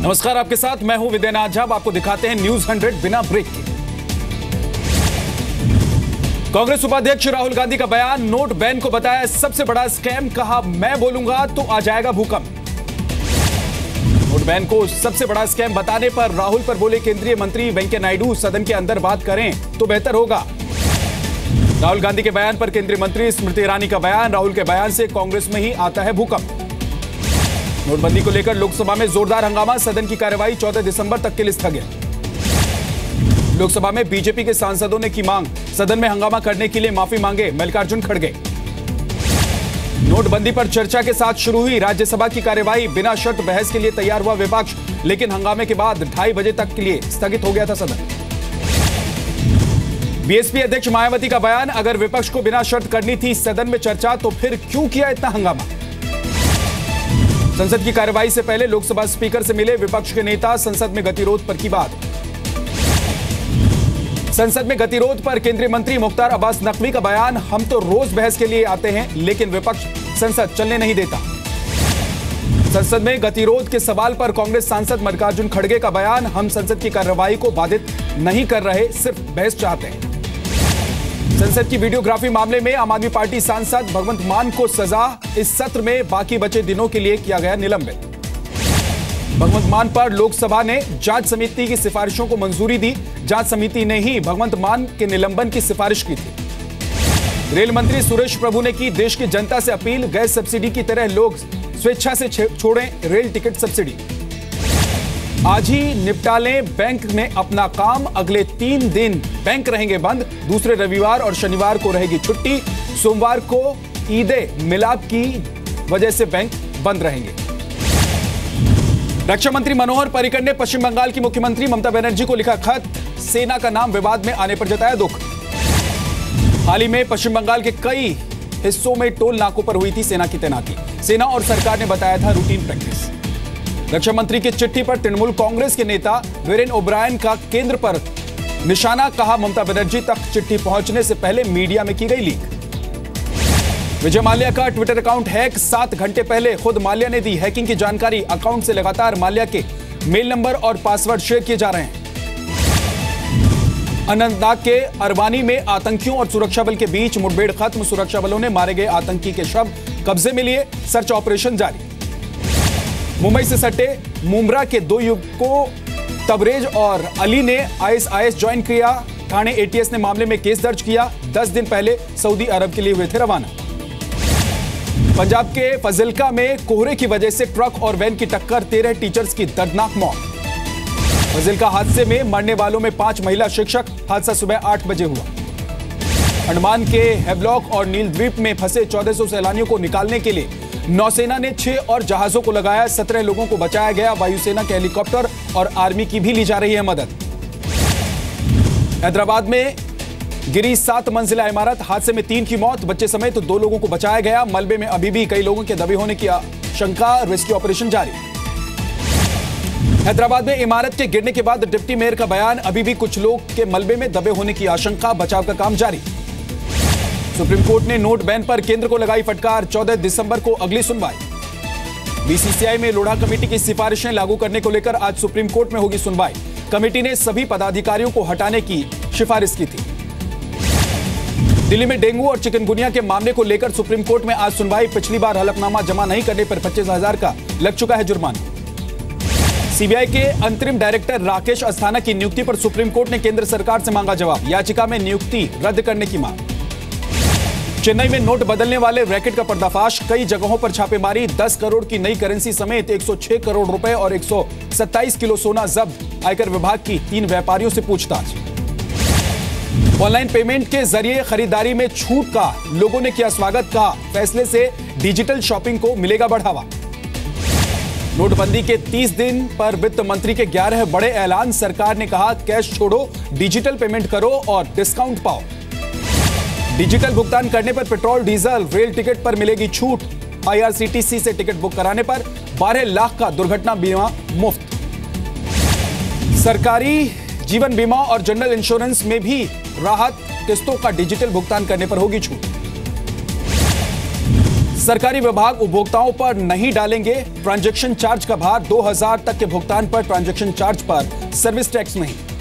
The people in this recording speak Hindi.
नमस्कार, आपके साथ मैं हूं विद्यानाथ झा। आपको दिखाते हैं न्यूज 100 बिना ब्रेक के। कांग्रेस उपाध्यक्ष राहुल गांधी का बयान, नोट बैन को बताया सबसे बड़ा स्कैम, कहा मैं बोलूंगा तो आ जाएगा भूकंप। नोट बैन को सबसे बड़ा स्कैम बताने पर राहुल पर बोले केंद्रीय मंत्री वेंकैया नायडू, सदन के अंदर बात करें तो बेहतर होगा। राहुल गांधी के बयान पर केंद्रीय मंत्री स्मृति ईरानी का बयान, राहुल के बयान से कांग्रेस में ही आता है भूकंप। नोटबंदी को लेकर लोकसभा में जोरदार हंगामा, सदन की कार्यवाही 14 दिसंबर तक के लिए स्थगित। लोकसभा में बीजेपी के सांसदों ने की मांग, सदन में हंगामा करने के लिए माफी मांगे मल्लिकार्जुन खड़गे। नोटबंदी पर चर्चा के साथ शुरू हुई राज्यसभा की कार्यवाही, बिना शर्त बहस के लिए तैयार हुआ विपक्ष, लेकिन हंगामे के बाद 2:30 बजे तक के लिए स्थगित हो गया था सदन। बीएसपी अध्यक्ष मायावती का बयान, अगर विपक्ष को बिना शर्त करनी थी सदन में चर्चा तो फिर क्यों किया इतना हंगामा। संसद की कार्यवाही से पहले लोकसभा स्पीकर से मिले विपक्ष के नेता, संसद में गतिरोध पर की बात। संसद में गतिरोध पर केंद्रीय मंत्री मुख्तार अब्बास नकवी का बयान, हम तो रोज बहस के लिए आते हैं लेकिन विपक्ष संसद चलने नहीं देता। संसद में गतिरोध के सवाल पर कांग्रेस सांसद मल्लिकार्जुन खड़गे का बयान, हम संसद की कार्यवाही को बाधित नहीं कर रहे, सिर्फ बहस चाहते हैं। संसद की वीडियोग्राफी मामले में आम आदमी पार्टी सांसद भगवंत मान को सजा, इस सत्र में बाकी बचे दिनों के लिए किया गया निलंबित। भगवंत मान पर लोकसभा ने जांच समिति की सिफारिशों को मंजूरी दी, जांच समिति ने ही भगवंत मान के निलंबन की सिफारिश की थी। रेल मंत्री सुरेश प्रभु ने की देश की जनता से अपील, गैस सब्सिडी की तरह लोग स्वेच्छा से छोड़ें रेल टिकट सब्सिडी। आज ही निपटा लें बैंक में अपना काम, अगले 3 दिन बैंक रहेंगे बंद, दूसरे रविवार और शनिवार को रहेगी छुट्टी, सोमवार को ईदे मिलाद की वजह से बैंक बंद रहेंगे। रक्षा मंत्री मनोहर पर्रिकर ने पश्चिम बंगाल की मुख्यमंत्री ममता बनर्जी को लिखा खत, सेना का नाम विवाद में आने पर जताया दुख। हाल ही में पश्चिम बंगाल के कई हिस्सों में टोल नाकों पर हुई थी सेना की तैनाती, सेना और सरकार ने बताया था रूटीन प्रैक्टिस। रक्षा मंत्री की चिट्ठी पर तृणमूल कांग्रेस के नेता वीरेन ओब्रायन का केंद्र पर निशाना, कहा ममता बनर्जी तक चिट्ठी पहुंचने से पहले मीडिया में की गई लीक। विजय माल्या का ट्विटर अकाउंट हैक, 7 घंटे पहले खुद माल्या ने दी हैकिंग की जानकारी, अकाउंट से लगातार माल्या के मेल नंबर और पासवर्ड शेयर किए जा रहे हैं। अनंतनाग के अरवानी में आतंकियों और सुरक्षा बल के बीच मुठभेड़ खत्म, सुरक्षा बलों ने मारे गए आतंकी के शव कब्जे में लिए, सर्च ऑपरेशन जारी। मुंबई से सटे मुमरा के 2 युवकों तबरेज और अली ने आईएसआईएस ज्वाइन किया, थाने एटीएस ने मामले में केस दर्ज किया, 10 दिन पहले सऊदी अरब के लिए हुए थे रवाना। पंजाब के फजिल्का में कोहरे की वजह से ट्रक और वैन की टक्कर, 13 टीचर्स की दर्दनाक मौत। फजिल्का हादसे में मरने वालों में 5 महिला शिक्षक, हादसा सुबह 8 बजे हुआ। अंडमान के हेवलॉक और नील द्वीप में फंसे 1400 सैलानियों को निकालने के लिए नौसेना ने 6 और जहाजों को लगाया, 17 लोगों को बचाया गया, वायुसेना के हेलीकॉप्टर और आर्मी की भी ली जा रही है मदद। हैदराबाद में गिरी 7 मंजिला इमारत, हादसे में 3 की मौत, बच्चे समेत 2 लोगों को बचाया गया, मलबे में अभी भी कई लोगों के दबे होने की आशंका, रेस्क्यू ऑपरेशन जारी। हैदराबाद में इमारत के गिरने के बाद डिप्टी मेयर का बयान, अभी भी कुछ लोग के मलबे में दबे होने की आशंका, बचाव का काम जारी। सुप्रीम कोर्ट ने नोट बैन पर केंद्र को लगाई फटकार, 14 दिसंबर को अगली सुनवाई। बीसीसीआई में लोढ़ा कमेटी की सिफारिशें लागू करने को लेकर आज सुप्रीम कोर्ट में होगी सुनवाई। कमेटी ने सभी पदाधिकारियों को हटाने की सिफारिश की थी। दिल्ली में डेंगू और चिकनगुनिया के मामले को लेकर सुप्रीम कोर्ट में आज सुनवाई, पिछली बार हलफनामा जमा नहीं करने पर 25,000 का लग चुका है जुर्माना। सीबीआई के अंतरिम डायरेक्टर राकेश अस्थाना की नियुक्ति पर सुप्रीम कोर्ट ने केंद्र सरकार से मांगा जवाब, याचिका में नियुक्ति रद्द करने की मांग। चेन्नई में नोट बदलने वाले रैकेट का पर्दाफाश, कई जगहों पर छापेमारी, 10 करोड़ की नई करेंसी समेत 106 करोड़ रुपए और 127 किलो सोना जब्त, आयकर विभाग की 3 व्यापारियों से पूछताछ। ऑनलाइन पेमेंट के जरिए खरीदारी में छूट का लोगों ने किया स्वागत, कहा फैसले से डिजिटल शॉपिंग को मिलेगा बढ़ावा। नोटबंदी के 30 दिन पर वित्त मंत्री के 11 बड़े ऐलान, सरकार ने कहा कैश छोड़ो, डिजिटल पेमेंट करो और डिस्काउंट पाओ। डिजिटल भुगतान करने पर पेट्रोल डीजल रेल टिकट पर मिलेगी छूट, आईआरसीटीसी से टिकट बुक कराने पर 12 लाख का दुर्घटना बीमा मुफ्त। सरकारी जीवन बीमा और जनरल इंश्योरेंस में भी राहत, किस्तों का डिजिटल भुगतान करने पर होगी छूट। सरकारी विभाग उपभोक्ताओं पर नहीं डालेंगे ट्रांजैक्शन चार्ज का भार। 2000 तक के भुगतान पर ट्रांजैक्शन चार्ज पर सर्विस टैक्स नहीं।